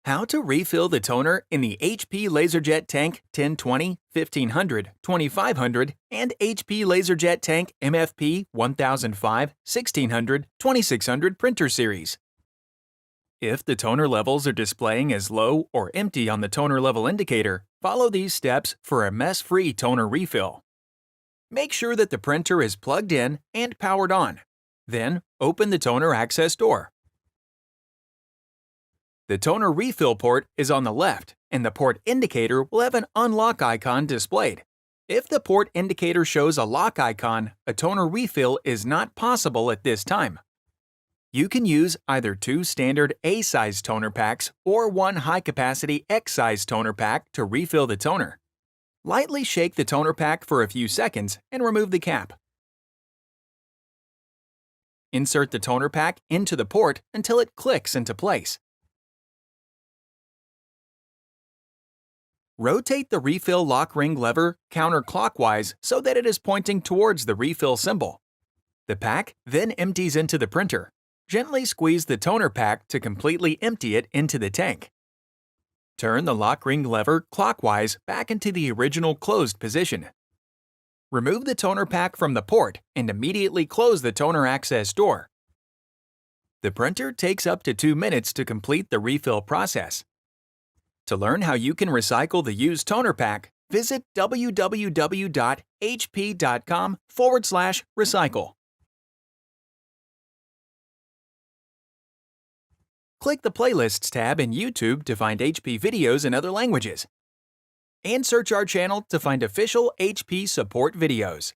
How to refill the toner in the HP LaserJet Tank 1020, 1500, 2500, and HP LaserJet Tank MFP 1005, 1600, 2600 printer series. If the toner levels are displaying as low or empty on the toner level indicator, follow these steps for a mess-free toner refill. Make sure that the printer is plugged in and powered on. Then, open the toner access door. The toner refill port is on the left, and the port indicator will have an unlock icon displayed. If the port indicator shows a lock icon, a toner refill is not possible at this time. You can use either two standard A-size toner packs or one high-capacity X-size toner pack to refill the toner. Lightly shake the toner pack for a few seconds and remove the cap. Insert the toner pack into the port until it clicks into place. Rotate the refill lock ring lever counterclockwise so that it is pointing towards the refill symbol. The pack then empties into the printer. Gently squeeze the toner pack to completely empty it into the tank. Turn the lock ring lever clockwise back into the original closed position. Remove the toner pack from the port and immediately close the toner access door. The printer takes up to 2 minutes to complete the refill process. To learn how you can recycle the used toner pack, visit www.hp.com/recycle. Click the Playlists tab in YouTube to find HP videos in other languages. And search our channel to find official HP support videos.